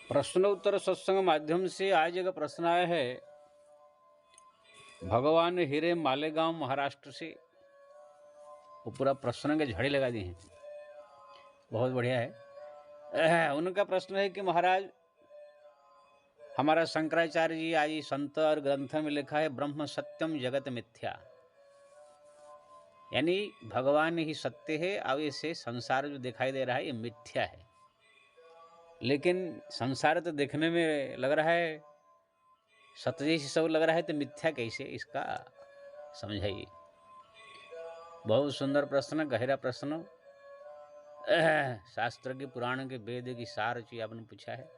प्रश्नोत्तर सत्संग माध्यम से आज एक प्रश्न आया है। भगवान हीरे मालेगांव महाराष्ट्र से, वो पूरा प्रश्न के झड़े लगा दिए हैं, बहुत बढ़िया है। उनका प्रश्न है कि महाराज, हमारा शंकराचार्य जी आज संत और ग्रंथ में लिखा है ब्रह्म सत्यम जगत मिथ्या, यानी भगवान ही सत्य है और इससे संसार जो दिखाई दे रहा है ये मिथ्या है। लेकिन संसार तो देखने में लग रहा है सत्य जैसे सब लग रहा है, तो मिथ्या कैसे, इसका समझाइए। बहुत सुंदर प्रश्न, गहरा प्रश्न, शास्त्र के पुराण के वेद की सार चीज आपने पूछा है।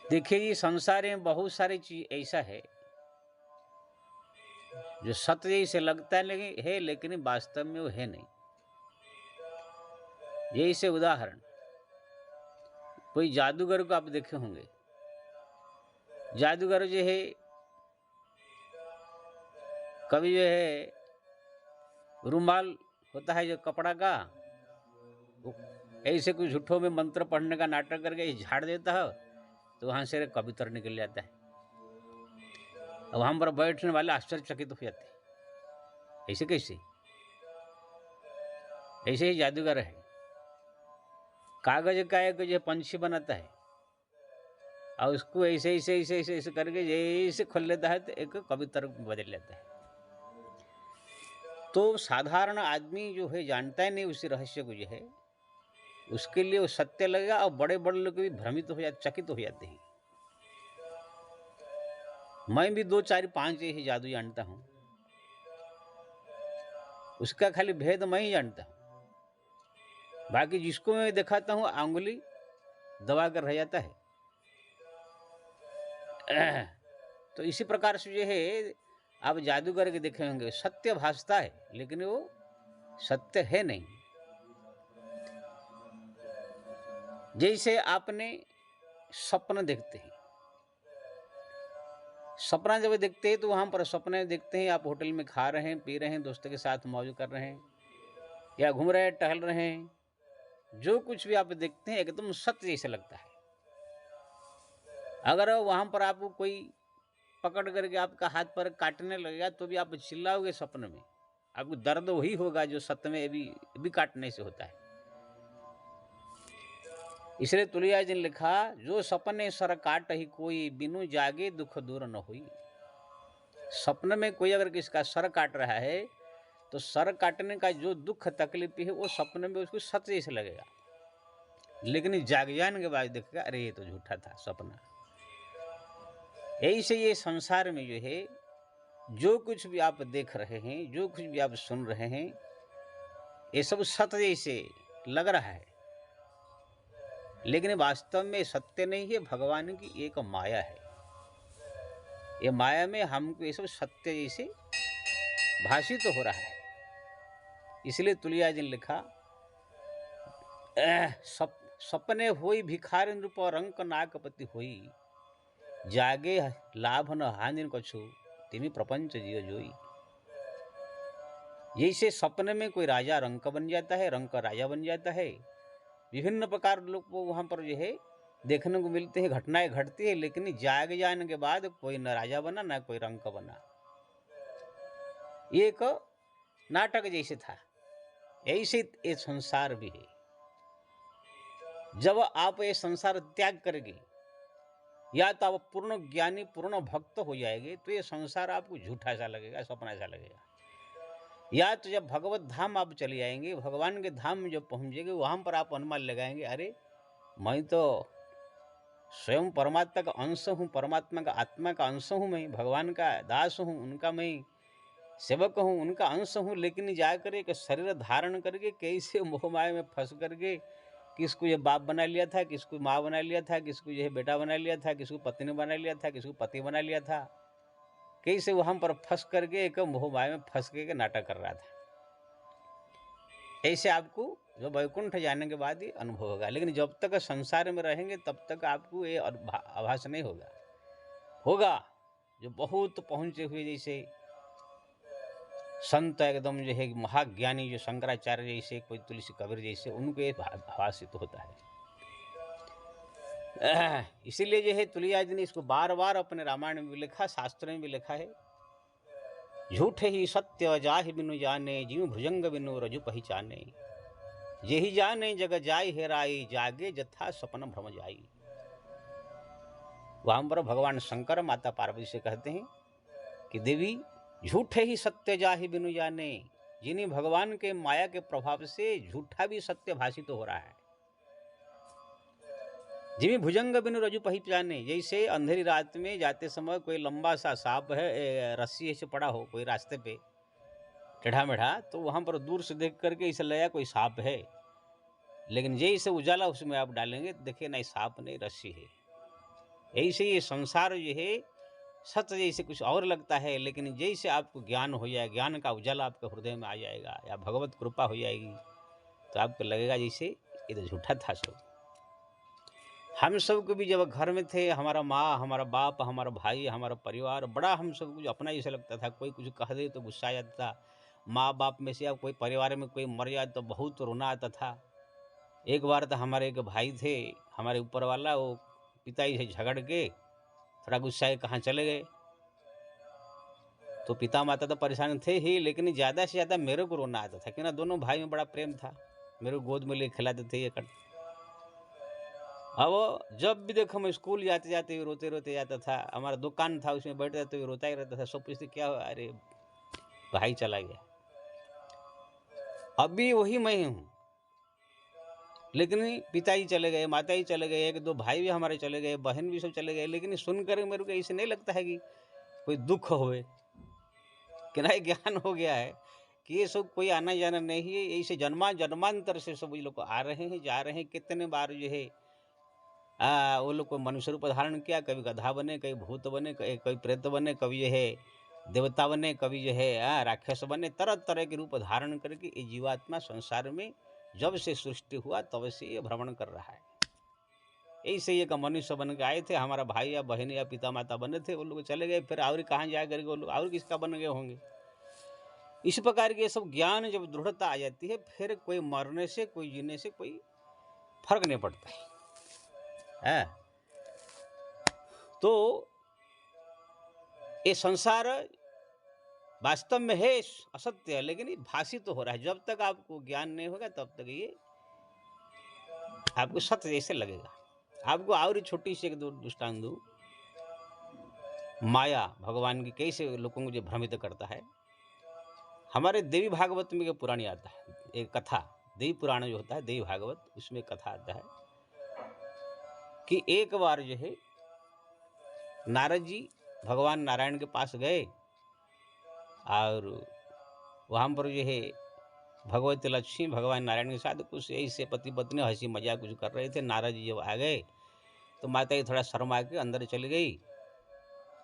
देखिए, ये संसार में बहुत सारी चीज ऐसा है जो सत्य जैसे लगता है लेकिन वास्तव में वो है नहीं। जैसे उदाहरण, कोई जादूगर को आप देखे होंगे। जादूगर जो है कभी जो है रुमाल होता है जो कपड़ा का, ऐसे कुछ झूठों में मंत्र पढ़ने का नाटक करके झाड़ देता है, तो वहां से कबूतर निकल जाता है। अब वहां पर बैठने वाले आश्चर्यचकित हो जाते हैं, ऐसे कैसे? ऐसे ही जादूगर है, कागज का एक जो पंछी बनाता है और उसको ऐसे ऐसे ऐसे ऐसे ऐसे करके जैसे खोल लेता है तो एक कबूतर बदल लेता है। तो साधारण आदमी जो है जानता ही नहीं उसी रहस्य को, जो है उसके लिए वो सत्य लगेगा, और बड़े बड़े लोग भी भ्रमित हो जाते, चकित हो जाते हैं। मैं भी 2 4 5 ही जादू जानता हूं, उसका खाली भेद मैं ही जानता हूं। बाकी जिसको मैं दिखाता हूं आंगुली दबा कर रह जाता है। तो इसी प्रकार से जो है आप जादूगर के देखे होंगे, सत्य भासता है लेकिन वो सत्य है नहीं। जैसे आपने सपना देखते हैं, सपना जब देखते हैं तो वहां पर सपने देखते हैं आप होटल में खा रहे हैं, पी रहे हैं, दोस्तों के साथ मौज कर रहे हैं, या घूम रहे हैं, टहल रहे हैं, जो कुछ भी आप देखते हैं एकदम सत्य जैसे लगता है। अगर वहां पर आपको कोई पकड़ करके आपका हाथ पर काटने लगेगा तो भी आप चिल्लाओगे, सपने में आपको दर्द वही होगा जो सत्य में भी काटने से होता है। इसलिए तुलसीदास जी ने लिखा, जो सपने सर काट ही कोई, बिनु जागे दुख दूर न हुई। सपने में कोई अगर किसका सर काट रहा है तो सर काटने का जो दुख तकलीफ है वो सपने में उसको सत्य जैसे लगेगा, लेकिन जाग जाने के बाद देखेगा अरे ये तो झूठा था सपना। ऐसे ये संसार में जो है जो कुछ भी आप देख रहे हैं, जो कुछ भी आप सुन रहे हैं, ये सब सत्य जैसे लग रहा है, लेकिन वास्तव में सत्य नहीं है, भगवान की एक माया है। ये माया में हमको ये सब सत्य जैसे भाषित तो हो रहा है। इसलिए तुलसीदास जी ने लिखा, सपने होई भिखारी नृप रंक नाकपति होई, जागे लाभ न हानि कछु तिमी प्रपंच जियो जोई। जैसे सपने में कोई राजा रंक बन जाता है, रंक राजा बन जाता है, विभिन्न प्रकार लोग वहां पर जो है देखने को मिलते हैं, घटनाएं घटती है, लेकिन जाग जाने के बाद कोई न राजा बना न कोई रंक बना। ये एक नाटक जैसे था, ऐसे ये संसार भी है। जब आप ये संसार त्याग करेंगे, या तो आप पूर्ण ज्ञानी पूर्ण भक्त हो जाएंगे, तो ये संसार आपको झूठा सा लगेगा, सपना सा लगेगा। या तो जब भगवत धाम आप चले जाएंगे, भगवान के धाम में जब पहुंचेंगे, वहां पर आप अनुमान लगाएंगे, अरे मैं तो स्वयं परमात्मा का अंश हूँ, परमात्मा का आत्मा का अंश हूँ, मैं भगवान का दास हूँ, उनका मैं सेवक हूँ, उनका अंश हूँ। लेकिन जाकर एक शरीर धारण करके कैसे मोह माया में फंस करके किसको ये बाप बना लिया था, किसको माँ बना लिया था, किसको ये बेटा बना लिया था, किसको पत्नी बना लिया था, किसको पति बना लिया था, कैसे वहां पर फंस करके एक मोह माया में फंस के नाटक कर रहा था। ऐसे आपको जो वैकुंठ जाने के बाद ही अनुभव होगा, लेकिन जब तक संसार में रहेंगे तब तक आपको ये आभास नहीं होगा। होगा जो बहुत पहुंचे हुए, जैसे संत एकदम जो है महाज्ञानी, जो शंकराचार्य जैसे, कोई तुलसी कबीर जैसे, उनको ये भाषित होता है। इसीलिए जो है तुलैया जी ने इसको बार बार अपने रामायण में भी लिखा, शास्त्र में भी लिखा है। झूठे ही सत्य जाहि बिनु जाने, जीव भुजंग बिनु रजु पहिचाने। जेहि जाने जग जाय हेराई, जागे जथा सपन भ्रम जाई। वहां पर भगवान शंकर माता पार्वती से कहते हैं कि देवी, झूठे ही सत्य जाहि बिनु जाने, जिन्हीं भगवान के माया के प्रभाव से झूठा भी सत्य भाषित हो रहा है। जिमी भुजंग बिनु रजु पहिचाने, जैसे अंधेरी रात में जाते समय कोई लंबा सा सांप है, रस्सी से पड़ा हो कोई रास्ते पे टेढ़ा मेढ़ा, तो वहां पर दूर से देख करके इसे लगा कोई सांप है, लेकिन जैसे उजाला उसमें आप डालेंगे देखिए नहीं सांप नहीं रस्सी है। ऐसे ये संसार जो है सत्य जैसे कुछ और लगता है, लेकिन जैसे आपको ज्ञान हो जाए, ज्ञान का उजाला आपके हृदय में आ जाएगा या भगवत कृपा हो जाएगी, तो आपको लगेगा जैसे ये तो झूठा था सब। हम सब को भी जब घर में थे, हमारा माँ, हमारा बाप, हमारा भाई, हमारा परिवार बड़ा हम सब कुछ अपना जैसा लगता था। कोई कुछ कह दे तो गुस्सा आ जाता था। माँ बाप में से या कोई परिवार में कोई मर जाए तो बहुत रोना आता था। एक बार तो हमारे एक भाई थे, हमारे ऊपर वाला, वो पिताजी से झगड़ के थोड़ा गुस्सा है कहाँ चले गए, तो पिता माता तो परेशान थे ही, लेकिन ज़्यादा से ज़्यादा मेरे को रोना आता था, क्योंकि दोनों भाई में बड़ा प्रेम था। मेरे को गोद में ले खिलाते थे ये कर। अब जब भी देखो मैं स्कूल जाते जाते रोते रोते जाता था। हमारा दुकान था, उसमें बैठ जाते हुए रोता ही रहता था। सब पूछते क्या हुआ, अरे भाई चला गया। अभी वही मैं हूँ, लेकिन पिताजी चले गए, माताजी चले गए, एक दो भाई भी हमारे चले गए, बहन भी सब चले गए, लेकिन सुनकर मेरे को ऐसे नहीं लगता है कि कोई दुख होए, कि नहीं ज्ञान हो गया है कि ये सब कोई आना जाना नहीं है। ऐसे जन्मांतर से सब लोग आ रहे हैं, जा रहे हैं। कितने बार जो है वो लोग को मनुष्य रूप धारण किया, कभी गधा बने, कभी भूत बने, कभी प्रेत बने, कभी जो है देवता बने, कभी जो है राक्षस बने। तरह तरह के रूप धारण करके ये जीवात्मा संसार में जब से सृष्टि हुआ तब से ये भ्रमण कर रहा है। ऐसे ये मनुष्य बन के आए थे, हमारा भाई या बहन या पिता माता बने थे, वो लोग चले गए, फिर और कहाँ जाए करके वो लोग और किसका बन गए होंगे। इस प्रकार के सब ज्ञान जब दृढ़ता आ जाती है, फिर कोई मरने से कोई जीने से कोई फर्क नहीं पड़ता है। तो ये संसार वास्तव में है असत्य, लेकिन ये भाषित तो हो रहा है। जब तक आपको ज्ञान नहीं होगा तब तक ये आपको सत्य जैसे लगेगा। आपको और छोटी सी एक दृष्टांत दूं, माया भगवान की कैसे लोगों को जो भ्रमित करता है। हमारे देवी भागवत में पुराण आता है, एक कथा, देवी पुराण जो होता है, देवी भागवत, उसमें कथा आता है कि एक बार जो है नारद जी भगवान नारायण के पास गए और वहाँ पर जो है भगवती लक्ष्मी भगवान नारायण के साथ कुछ ऐसे पति पत्नी हंसी मजाक कुछ कर रहे थे। नारद जी जब आ गए तो माता जी थोड़ा शर्मा के अंदर चली गई।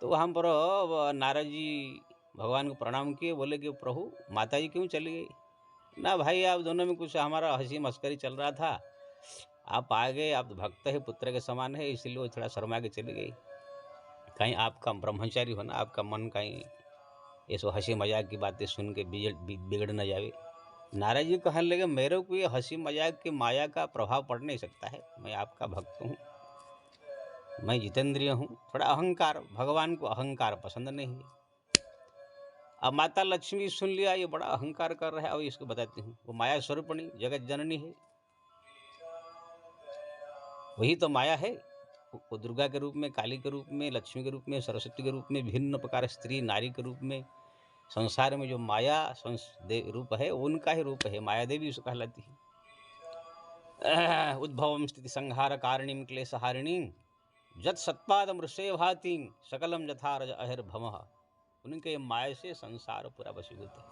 तो वहाँ पर नारद जी भगवान को प्रणाम किए, बोले कि प्रभु माता जी क्यों चली गई। ना भाई, आप दोनों में कुछ हमारा हंसी मस्करी चल रहा था, आप आ गए, आप भक्त है, पुत्र के समान है, इसलिए वो थोड़ा शर्मा के चली गई। कहीं आपका ब्रह्मचारी होना, आपका मन कहीं ये सब हंसी मजाक की बातें सुन के बिगड़ न जाए। नारद जी कहने लगे, मेरे को ये हंसी मजाक की माया का प्रभाव पड़ नहीं सकता है, मैं आपका भक्त हूँ, मैं जितेंद्रिय हूँ। थोड़ा अहंकार, भगवान को अहंकार पसंद नहीं है। अब माता लक्ष्मी सुन लिया ये बड़ा अहंकार कर रहा है, अब इसको बताती हूँ, वो माया स्वरूपणी जगत जननी है, वही तो माया है। वो दुर्गा के रूप में, काली के रूप में, लक्ष्मी के रूप में, सरस्वती के रूप में, विभिन्न प्रकार स्त्री नारी के रूप में संसार में जो माया रूप है उनका ही रूप है। माया देवी उसको कहलाती है। उद्भवम स्थिति संहार कारिणीम क्लेशहारिणीम जत सत्पाद मृषे भाति सकलम यथा रज अहिर भमः। उनके माया से संसार पूरा वशीभूत है।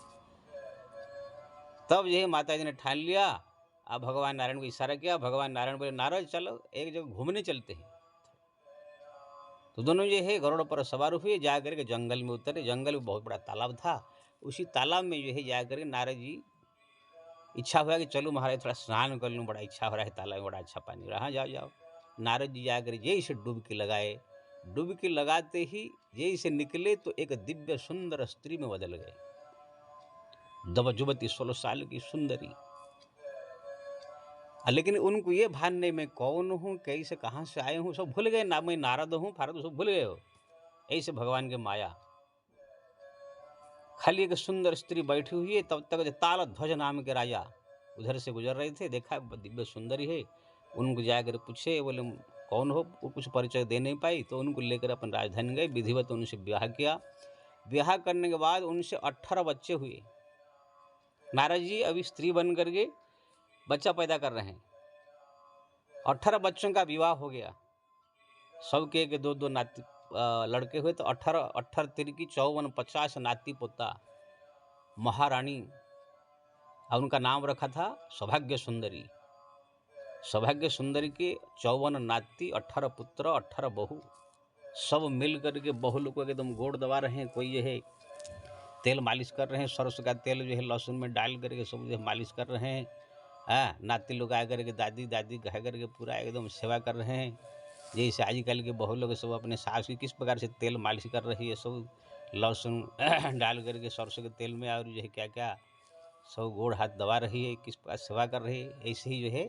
तब यही माता जी ने ठान लिया। अब भगवान नारायण को इशारा किया। भगवान नारायण बोले, नारद चलो एक जगह घूमने चलते हैं। तो दोनों जो है गरुड़ पर सवार हुए, जा करके जंगल में उतरे। जंगल में बहुत बड़ा तालाब था। उसी तालाब में जो है जा करके नारद जी इच्छा हुआ कि चलो महाराज थोड़ा स्नान कर लूँ, बड़ा इच्छा हो रहा है, तालाब में बड़ा अच्छा पानी हो रहा है, हाँ जाओ जाओ। नारद जी जाकर जैसे डुबकी लगाए, डुबकी लगाते ही जैसे निकले तो एक दिव्य सुंदर स्त्री में बदल गए। दबजुबती 16 साल की सुंदरी। लेकिन उनको ये भान नहीं मैं कौन हूँ, कैसे कहाँ से आए हूँ, सब भूल गए ना, मैं नारद हूँ फारद, सब भूल गए हो। ऐसे भगवान के माया। खाली एक सुंदर स्त्री बैठी हुई है, तब तक ताल ध्वज नाम के राजा उधर से गुजर रहे थे, देखा दिव्य सुंदरी है, उनको जाकर पूछे, बोले कौन हो, वो कुछ परिचय दे नहीं पाई, तो उनको लेकर अपन राजधानी गए, विधिवत उनसे ब्याह किया। ब्याह करने के बाद उनसे 18 बच्चे हुए। नारद जी अभी स्त्री बन करके बच्चा पैदा कर रहे हैं। 18 बच्चों का विवाह हो गया, सबके के दो दो नाती लड़के हुए, तो 18 तिरकी 54 50 नाती पोता महारानी, और उनका नाम रखा था सौभाग्य सुंदरी। सौभाग्य सुंदरी के 54 नाती, 18 पुत्र, 18 बहू, सब मिल करके बहू लोग को एकदम गोड़ दबा रहे हैं। कोई ये है तेल मालिश कर रहे हैं, सरसों का तेल जो है लहसुन में डाल करके सब जो है मालिश कर रहे हैं। हाँ, नाती लोग आ करके दादी दादी कह करके पूरा एकदम सेवा कर रहे हैं। जैसे आजकल के बहू लोग सब अपने सास की किस प्रकार से तेल मालिश कर रही है, सब लहसुन डाल करके सरसों के तेल में, और जो है क्या क्या सब गोड़ हाथ दबा रही है, किस प्रकार सेवा कर रही है, ऐसे ही जो है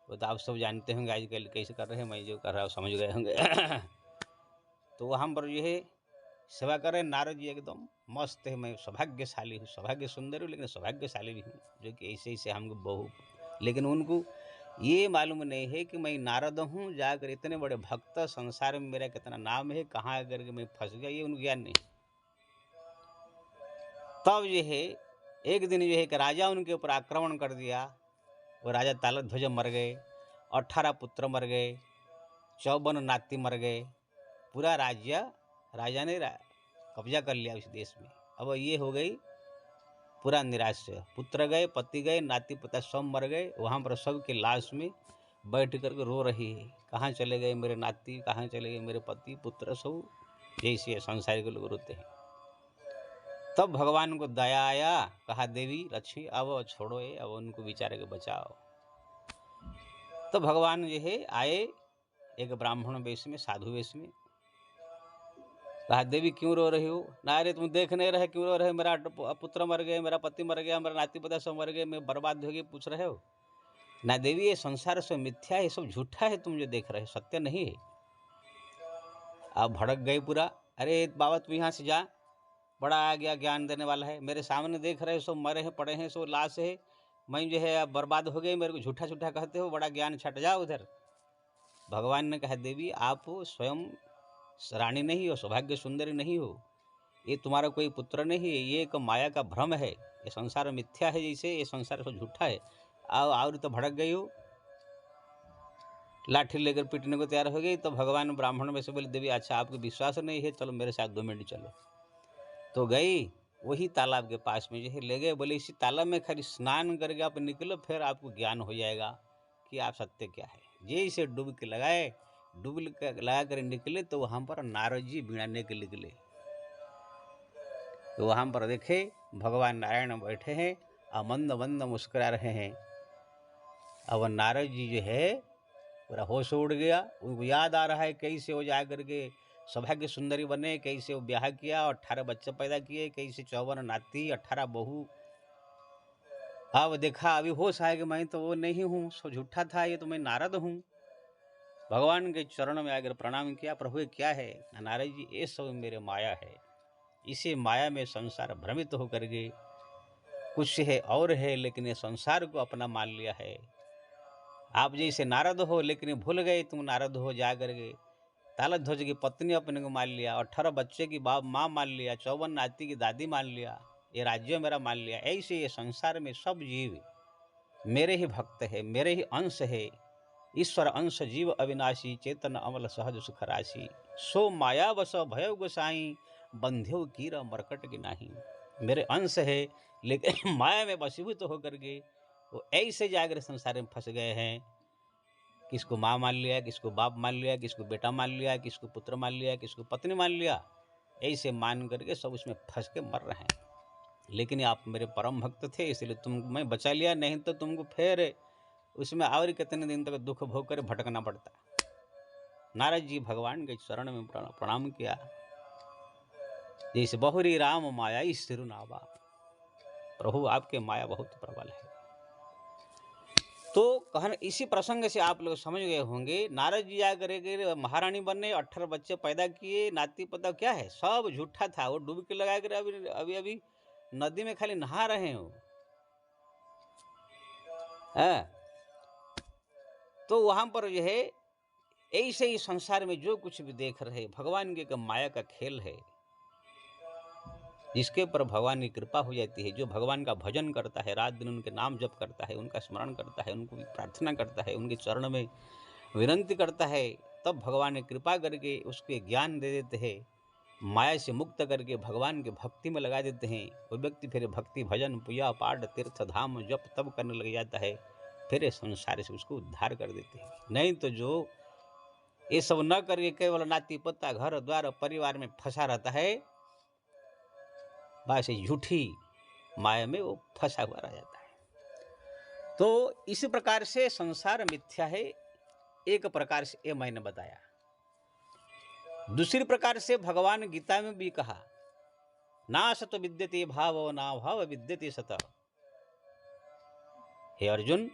वो तो आप सब जानते होंगे आजकल कैसे कर रहे हैं, मैं जो कर रहा हूँ समझ गए होंगे। तो वहाँ पर जो है सेवा कर रहे नारद जी, एकदम मस्त है, मैं सौभाग्यशाली हूँ, सौभाग्य सुंदर हूँ, लेकिन सौभाग्यशाली भी हूँ, जो कि ऐसे ऐसे हमको बहू। लेकिन उनको ये मालूम नहीं है कि मैं नारद हूँ, जाकर इतने बड़े भक्त, संसार में मेरा कितना नाम है, कहाँ करके मैं फंस गया, ये उनको ज्ञान नहीं। तब जो है एक दिन जो है कि राजा उनके ऊपर आक्रमण कर दिया। वो राजा तालध्वज मर गए, 18 पुत्र मर गए, 54 नाती मर गए, पूरा राज्य राजा ने कब्जा कर लिया उस देश में। अब ये हो गई पूरा निराश, पुत्र गए, पति गए, नाती पोता सब मर गए। वहाँ पर सब के लाश में बैठ करके रो रही है, कहाँ चले गए मेरे नाती, कहाँ चले गए मेरे पति पुत्र, सब जैसे संसार के लोग रोते हैं। तब भगवान को दया आया, कहा देवी लक्ष्मी अब छोड़ो ये, अब उनको बेचारे के बचाओ। तो भगवान जो है आए एक ब्राह्मण वेश में, साधु वेश में। कहा देवी क्यों रो रही हो? ना अरे तुम देख नहीं रहे क्यों रो रहे, मेरा पुत्र मर गए, मेरा पति मर गया, मेरा नाती पोता सब मर गए, मैं बर्बाद हो गई, पूछ रहे हो? ना देवी ये संसार सब मिथ्या है, सब झूठा है, तुम जो देख रहे हो सत्य नहीं है। आप भड़क गई पूरा, अरे बाबा तू यहाँ से जा, बड़ा आ गया ज्ञान देने वाला है, मेरे सामने देख रहे हो सब मरे हैं पड़े हैं, सब लाश है, मैं जो है अब बर्बाद हो गई, मेरे को झूठा झूठा कहते हो, बड़ा ज्ञान छट जाओ उधर। भगवान ने कहा देवी आप स्वयं रानी नहीं हो, सौभाग्य सुंदरी नहीं हो, ये तुम्हारा कोई पुत्र नहीं है, ये एक माया का भ्रम है, ये संसार मिथ्या है, जैसे ये संसार सब झूठा है। आओ और तो भड़क गई हो, लाठी लेकर पीटने को तैयार हो गई। तो भगवान ब्राह्मण में से बोले देवी अच्छा आपको विश्वास नहीं है, चलो मेरे साथ 2 मिनट चलो। तो गई वही तालाब के पास में जो है ले गए, बोले इसी तालाब में खाली स्नान करके आप निकलो, फिर आपको ज्ञान हो जाएगा कि आप सत्य क्या है। जैसे डुबकी लगाए, डुबकी लगा कर निकले तो वहाँ पर नारद जी बीड़ाने के निकले। तो वहाँ पर देखे भगवान नारायण बैठे हैं और मंद मंद मुस्कुरा रहे हैं। अब नारद जी जो है पूरा होश उड़ गया, उनको याद आ रहा है कैसे वो जा करके सौभाग्य सुंदरी बने, कैसे वो ब्याह किया, 18 बच्चे पैदा किए, कैसे 54 नाती, 18 बहू। अब देखा अभी होश आया कि मैं तो वो नहीं हूँ, सो झूठा था, ये तो मैं नारद हूँ। भगवान के चरणों में आकर प्रणाम किया, प्रभु क्या है? नारद जी ये सब मेरे माया है, इसी माया में संसार भ्रमित होकर के कुछ है और है, लेकिन ये संसार को अपना मान लिया है। आप जैसे नारद हो, लेकिन भूल गए तुम नारद हो, जा करके तालध्वज की पत्नी अपने को मान लिया, 18 बच्चे की बाप माँ मान लिया, 54 नाती की दादी मान लिया, ये राज्य मेरा मान लिया। ऐसे ये संसार में सब जीव मेरे ही भक्त है, मेरे ही अंश है। ईश्वर अंश जीव अविनाशी, चेतन अमल सहज सुख राशि, सो माया बस भय गोसाई, बंध्यो कीरा मरकट की नाही। मेरे अंश है लेकिन माया में वशीभूत होकर के वो ऐसे जाकर संसार में फंस गए हैं। किसको माँ मान लिया, किसको बाप मान लिया, किसको बेटा मान लिया, किसको पुत्र मान लिया, किसको पत्नी मान लिया, ऐसे मान करके सब उसमें फंस के मर रहे हैं। लेकिन आप मेरे परम भक्त थे इसलिए तुम मैं बचा लिया, नहीं तो तुमको फिर उसमें और कितने दिन तक दुख भोग कर भटकना पड़ता। नारद जी भगवान के चरण में प्रणाम किया, जैसे बहुरी राम माया सिरुनावा, प्रभु आपके माया बहुत प्रबल है। तो कहन इसी प्रसंग से आप लोग समझ गए होंगे, नारद जी आकर के महारानी बने, 18 बच्चे पैदा किए, नाती पोता क्या है सब झूठा था। वो डुबकी लगा कर अभी अभी अभी नदी में खाली नहा रहे हो। तो वहां पर जो है ऐसे ही संसार में जो कुछ भी देख रहे भगवान के माया का खेल है, जिसके ऊपर भगवान की कृपा हो जाती है, जो भगवान का भजन करता है, रात दिन उनके नाम जप करता है, उनका स्मरण करता है, उनको प्रार्थना करता है, उनके चरण में विनंती करता है, तब भगवान ने कृपा करके उसके ज्ञान दे देते हैं, माया से मुक्त करके भगवान के भक्ति में लगा देते हैं। वो व्यक्ति फिर भक्ति भजन पूजा पाठ तीर्थ धाम जप तब करने लग जाता है, फिर संसार से उसको उद्धार कर देते हैं। नहीं तो जो ये सब न करके केवल नाती पोता घर द्वार परिवार में फंसा रहता है, बस झूठी माया में वो फंसा हुआ रह जाता है। तो इसी प्रकार से संसार मिथ्या है, एक प्रकार से ये मैंने बताया। दूसरी प्रकार से भगवान गीता में भी कहा, ना सत विद्यते भावो ना भाव विद्यते सत। हे अर्जुन,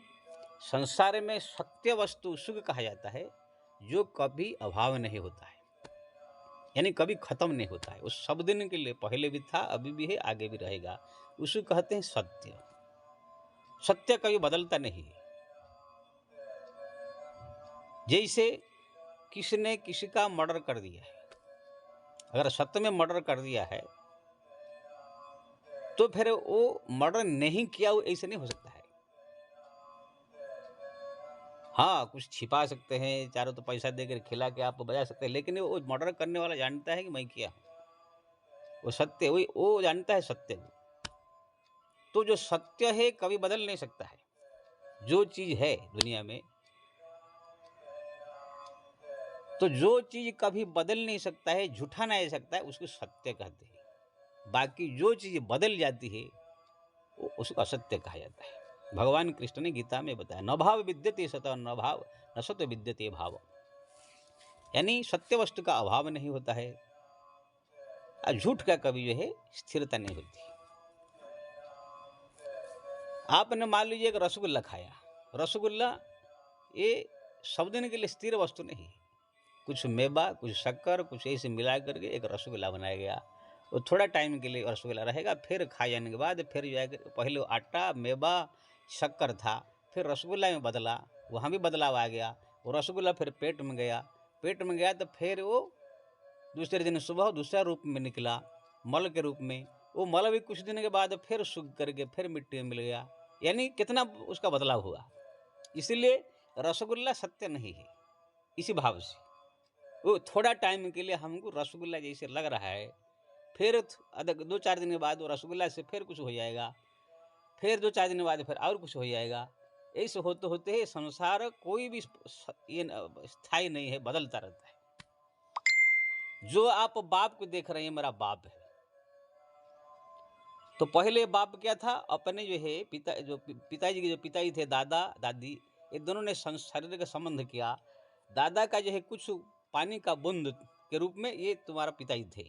संसार में सत्य वस्तु सुख कहा जाता है जो कभी अभाव नहीं होता है, यानी कभी खत्म नहीं होता है। उस सब दिन के लिए पहले भी था, अभी भी है, आगे भी रहेगा, उसे कहते हैं सत्य। सत्य कभी बदलता नहीं है। जैसे किसी ने किसी का मर्डर कर दिया है, अगर सत्य में मर्डर कर दिया है तो फिर वो मर्डर नहीं किया, वो ऐसे नहीं हो सकता है। हाँ, कुछ छिपा सकते हैं, चारों तो पैसा देकर खिला के आप बजा सकते हैं, लेकिन वो मर्डर करने वाला जानता है कि मैं किया हूं, वो सत्य वो जानता है सत्य। तो जो सत्य है कभी बदल नहीं सकता है। जो चीज है दुनिया में, तो जो चीज कभी बदल नहीं सकता है, झूठा नहीं सकता है, उसको सत्य कहते हैं। बाकी जो चीज बदल जाती है वो उसको असत्य कहा जाता है। भगवान कृष्ण ने गीता में बताया, न भाव विद्यते सत न भाव न सत्य विद्यते भाव, यानी सत्य वस्तु का अभाव नहीं होता है और झूठ का कभी जो है स्थिरता नहीं होती। आपने मान लीजिए एक रसगुल्ला खाया, रसगुल्ला ये सब दिन के लिए स्थिर वस्तु नहीं है। कुछ मेवा, कुछ शक्कर, कुछ ऐसे मिला करके एक रसगुल्ला बनाया गया। वो थोड़ा टाइम के लिए रसगुल्ला रहेगा, फिर खा जाने के बाद फिर जो है पहले आटा मेवा शक्कर था, फिर रसगुल्ला में बदला, वहाँ भी बदलाव आ गया। वो रसगुल्ला फिर पेट में गया, पेट में गया तो फिर वो दूसरे दिन सुबह दूसरा रूप में निकला, मल के रूप में। वो मल भी कुछ दिन के बाद फिर सूख करके फिर मिट्टी में मिल गया, यानी कितना उसका बदलाव हुआ। इसीलिए रसगुल्ला सत्य नहीं है। इसी भाव से वो थोड़ा टाइम के लिए हमको रसगुल्ला जैसे लग रहा है, फिर 2-4 दिन के बाद वो रसगुल्ला से फिर कुछ हो जाएगा, फिर 2-4 दिन के बाद फिर और कुछ हो जाएगा। ऐसे होते होते संसार कोई भी ये स्थायी नहीं है, बदलता रहता है। जो आप बाप को देख रहे हैं, मेरा बाप है, तो पहले बाप क्या था, अपने जो है पिताजी के जो पिताजी थे, दादा दादी, ये दोनों ने शरीर का संबंध किया। दादा का जो है कुछ पानी का बूंद के रूप में ये तुम्हारा पिताजी थे।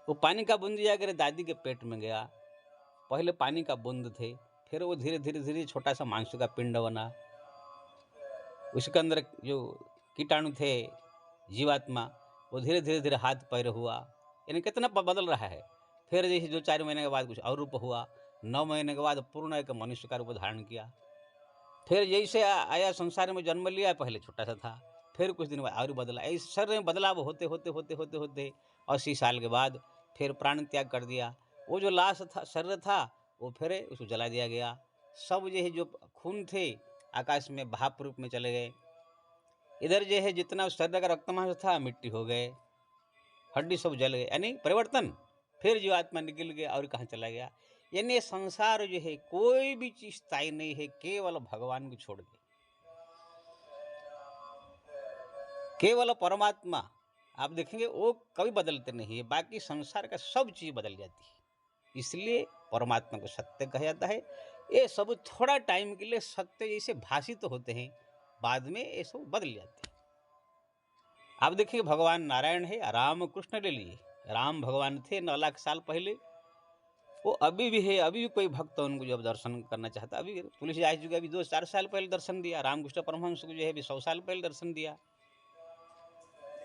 वो पानी का बूंद जाकर दादी के पेट में गया, पहले पानी का बूंद थे, फिर वो धीरे धीरे धीरे छोटा सा मांस का पिंड बना, उसके अंदर जो कीटाणु थे जीवात्मा, वो धीरे धीरे धीरे हाथ पैर हुआ, यानी कितना बदल रहा है। फिर जैसे 2-4 महीने के बाद कुछ और रूप हुआ, 9 महीने के बाद पूर्ण एक मनुष्य का रूप धारण किया। फिर जैसे आया संसार में जन्म लिया, पहले छोटा सा था, फिर कुछ दिन बाद और बदला। इस शरीर में बदलाव होते होते होते होते होते 80 साल के बाद फिर प्राण त्याग कर दिया। वो जो लाश था, शरीर था, वो फिर उसको जला दिया गया। सब जो है जो खून थे आकाश में भाप रूप में चले गए। इधर जो है जितना शरीर का रक्तमांस था मिट्टी हो गए, हड्डी सब जल गए, यानी परिवर्तन। फिर जो आत्मा निकल गया और कहाँ चला गया। यानी संसार जो है कोई भी चीज स्थायी नहीं है, केवल भगवान को छोड़ के। केवल परमात्मा आप देखेंगे वो कभी बदलते नहीं है, बाकी संसार का सब चीज बदल जाती है। इसलिए परमात्मा को सत्य कहा जाता है। ये सब थोड़ा टाइम के लिए सत्य जैसे भाषित होते हैं, बाद में ये सब बदल जाते हैं। आप देखिए भगवान नारायण है, राम कृष्ण ले लिए। राम भगवान थे 9 लाख साल पहले, वो अभी भी है, अभी भी कोई भक्त उनको जब दर्शन करना चाहता, अभी तुलसीदास जी को अभी 2-4 साल पहले दर्शन दिया, रामकृष्ण परमहंस को जो है अभी 100 साल पहले दर्शन दिया,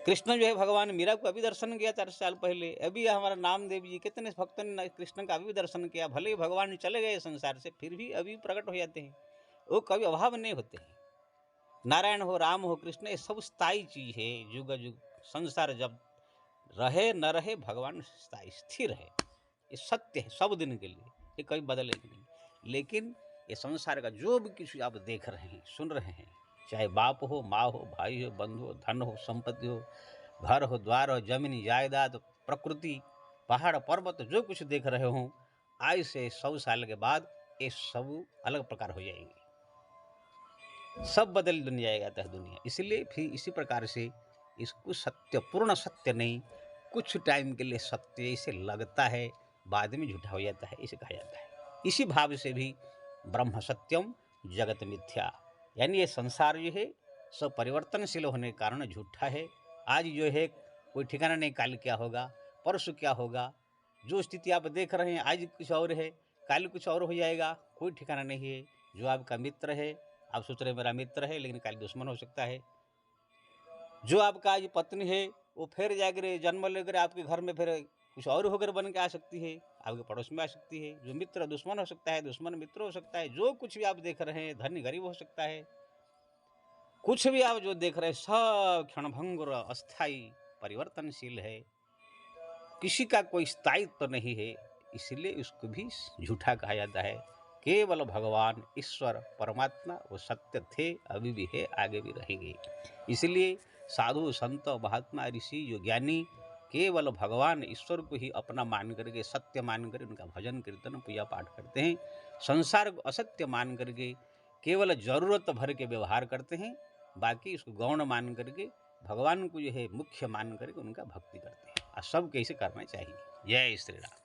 कृष्ण जो है भगवान मीरा को अभी दर्शन किया 4 साल पहले, अभी हमारा नामदेव जी कितने भक्तों ने कृष्ण का अभी भी दर्शन किया, भले ही भगवान चले गए संसार से फिर भी अभी प्रकट हो जाते हैं, वो कभी अभाव नहीं होते हैं। नारायण हो, राम हो, कृष्ण, ये सब स्थायी चीज है, युग युग संसार जब रहे न रहे भगवान स्थायी स्थिर है, ये सत्य है सब दिन के लिए, ये कभी बदलेगा नहीं। लेकिन ये संसार का जो भी कुछ आप देख रहे हैं, सुन रहे हैं, चाहे बाप हो, माँ हो, भाई हो, बंधु हो, धन हो, संपत्ति हो, घर हो, द्वार हो, जमीन जायदाद, प्रकृति, पहाड़ पर्वत, जो कुछ देख रहे हो, आज से 100 साल के बाद ये सब अलग प्रकार हो जाएंगे, सब बदल बन जाएगा दुनिया। इसलिए फिर इसी प्रकार से इसको सत्य, पूर्ण सत्य नहीं, कुछ टाइम के लिए सत्य इसे लगता है, बाद में झूठा हो जाता है, इसे कहा जाता है। इसी भाव से भी ब्रह्म सत्यम जगत मिथ्या, यानी ये संसार जो है सब परिवर्तनशील होने के कारण झूठा है। आज जो है कोई ठिकाना नहीं, काल क्या होगा, परसों क्या होगा, जो स्थिति आप देख रहे हैं आज कुछ और है, कल कुछ और हो जाएगा, कोई ठिकाना नहीं है। जो आपका मित्र है, आप सोच रहे हैं मेरा मित्र है, लेकिन कल दुश्मन हो सकता है। जो आपका आज पत्नी है, वो फिर जाकर जन्म लेकर आपके घर में फिर कुछ और होकर बन के आ सकती है, आपके पड़ोस में आ सकती है। जो मित्र दुश्मन हो सकता है, दुश्मन मित्र हो सकता है। जो कुछ भी आप देख रहे हैं, धनी गरीब हो सकता है, कुछ भी आप जो देख रहे हैं सब क्षणभंगुर, अस्थाई, परिवर्तनशील है, किसी का कोई स्थायित्व तो नहीं है। इसलिए उसको भी झूठा कहा जाता है। केवल भगवान ईश्वर परमात्मा वो सत्य थे, अभी भी है, आगे भी रहेंगे। इसलिए साधु संत महात्मा ऋषि जो ज्ञानी केवल भगवान ईश्वर को ही अपना मान करके, सत्य मान कर उनका भजन कीर्तन पूजा पाठ करते हैं। संसार को असत्य मान करके केवल जरूरत भर के व्यवहार करते हैं, बाकी उसको गौण मान करके भगवान को जो है मुख्य मान करके उनका भक्ति करते हैं। और सब कैसे करना चाहिए। जय श्री राम।